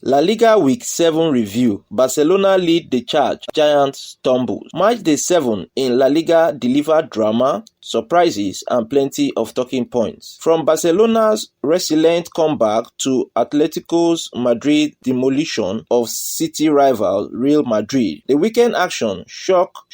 La Liga Week 7 review. Barcelona lead the charge, Giants stumbles. Match day 7 in La Liga delivered drama, surprises and plenty of talking points. From Barcelona's resilient comeback to Atletico Madrid demolition of city rival Real Madrid, the weekend action shook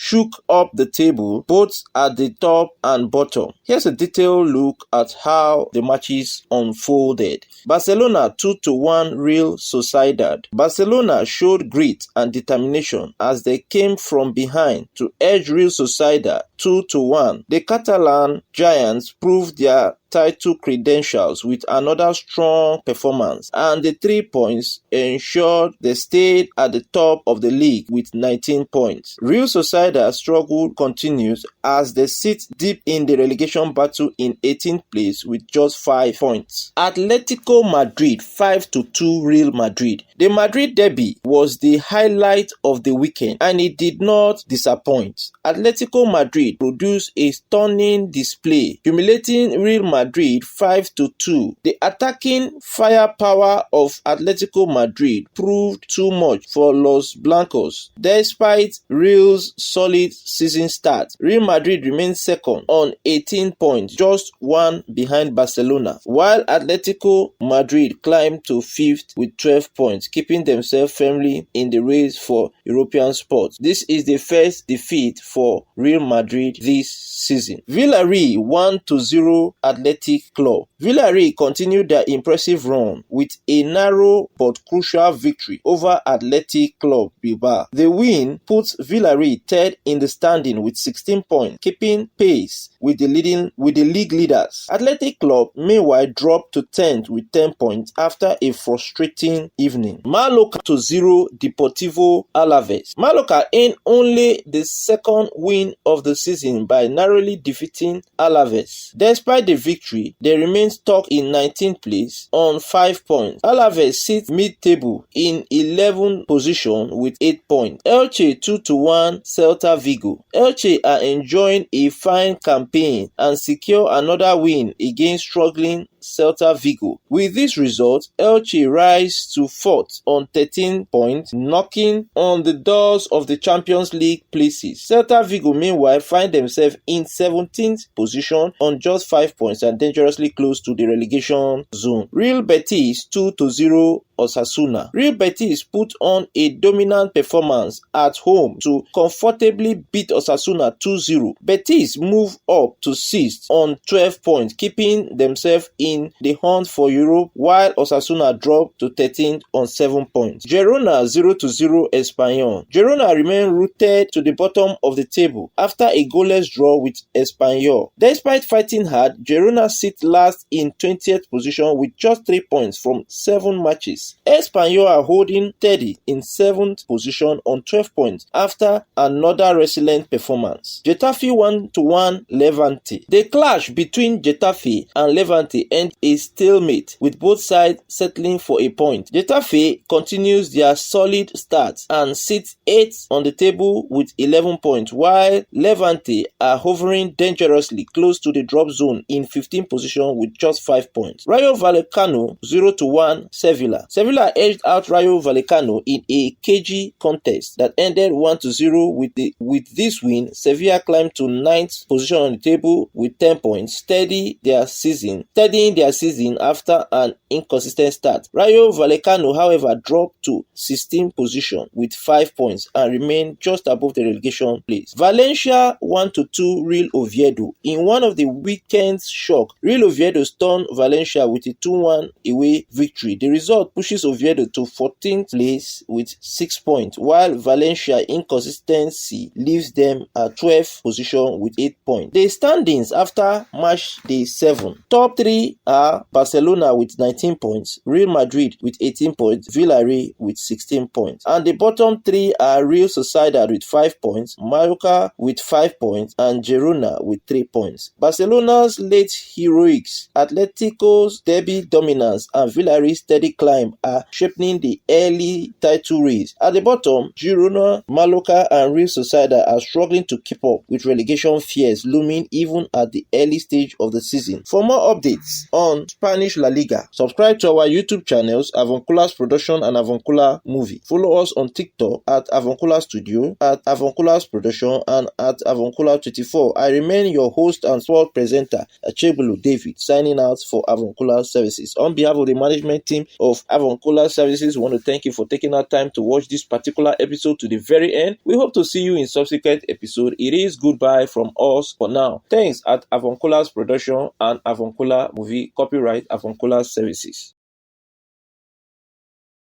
up the table both at the top and bottom. Here's a detailed look at how the matches unfolded. Barcelona 2-1 Real Sociedad. Barcelona showed grit and determination as they came from behind to edge Real Sociedad 2-1. The Catalan Giants proved their title credentials with another strong performance, and the 3 points ensured they stayed at the top of the league with 19 points. Real Sociedad struggle continues as they sit deep in the relegation battle in 18th place with just 5 points. Atlético Madrid 5-2 Real Madrid. The Madrid derby was the highlight of the weekend and it did not disappoint. Atlético Madrid produced a stunning display, humiliating Real Madrid 5-2. The attacking firepower of Atlético Madrid proved too much for Los Blancos. Despite Real's solid season start, Real Madrid remained second on 18 points, just one behind Barcelona, while Atlético Madrid climbed to 5th with 12 points, keeping themselves firmly in the race for European spots. This is the first defeat for Real Madrid this season. Villarreal 1-0 Athletic Club. Villarreal continued their impressive run with a narrow but crucial victory over Athletic Club Bilbao. The win puts Villarreal third in the standing with 16 points, keeping pace with the league leaders. Athletic Club meanwhile dropped to 10th with 10 points after a frustrating evening. Mallorca 0 Deportivo Alaves. Mallorca earned only the second win of the season by narrowly defeating Alaves. Despite the victory, they remain stuck in 19th place on 5 points. Alaves sits mid-table in 11th position with 8 points. Elche 2-1 Celta Vigo. Elche are enjoying a fine campaign and secure another win against struggling Celta Vigo. With this result, Elche rise to 4th on 13 points, knocking on the doors of the Champions League places. Celta Vigo meanwhile find themselves in 17th position on just 5 points and dangerously close to the relegation zone. Real Betis 2-0 Osasuna. Real Betis put on a dominant performance at home to comfortably beat Osasuna 2-0. Betis move up to 6th on 12 points, keeping themselves in the hunt for Europe, while Osasuna dropped to 13th on 7 points. Girona 0-0 Espanyol. Girona remain rooted to the bottom of the table after a goalless draw with Espanyol. Despite fighting hard, Girona sit last in 20th position with just 3 points from 7 matches. Espanyol are holding steady in 7th position on 12 points after another resilient performance. Getafe 1-1 Levante. The clash between Getafe and Levante ended a stalemate, with both sides settling for a point. Getafe continues their solid start and sits 8th on the table with 11 points, while Levante are hovering dangerously close to the drop zone in 15th position with just 5 points. Rayo Vallecano 0-1 Sevilla. Sevilla edged out Rayo Vallecano in a cagey contest that ended 1-0. With this win, Sevilla climbed to 9th position on the table with 10 points, steadying their season after an inconsistent start. Rayo Vallecano, however, dropped to 16th position with 5 points and remained just above the relegation place. Valencia 1-2 Real Oviedo. In one of the weekend's shock, Real Oviedo stunned Valencia with a 2-1 away victory. The result pushes Oviedo to 14th place with 6 points, while Valencia inconsistency leaves them at 12th position with 8 points. The standings after match day 7. Top 3 are Barcelona with 19 points, Real Madrid with 18 points, Villarreal with 16 points. And the bottom 3 are Real Sociedad with 5 points, Mallorca with 5 points, and Girona with 3 points. Barcelona's late heroics, Atletico's derby dominance, and Villarreal's steady climb teams are shaping the early title race. At the bottom, Girona, Mallorca and Real Sociedad are struggling to keep up with relegation fears looming even at the early stage of the season. For more updates on Spanish La Liga, subscribe to our YouTube channels Avoncula's Production and Avoncula Movie. Follow us on TikTok at Avoncula Studio, at Avoncula's Production and at Avoncula24. I remain your host and sport presenter, Achebulu David, signing out for Avoncula Services. On behalf of the management team of Avoncula Services, we want to thank you for taking our time to watch this particular episode to the very end. We hope to see you in subsequent episode. It is goodbye from us for now. Thanks at Avoncula's Production and Avoncula Movie. Copyright Avoncula Services.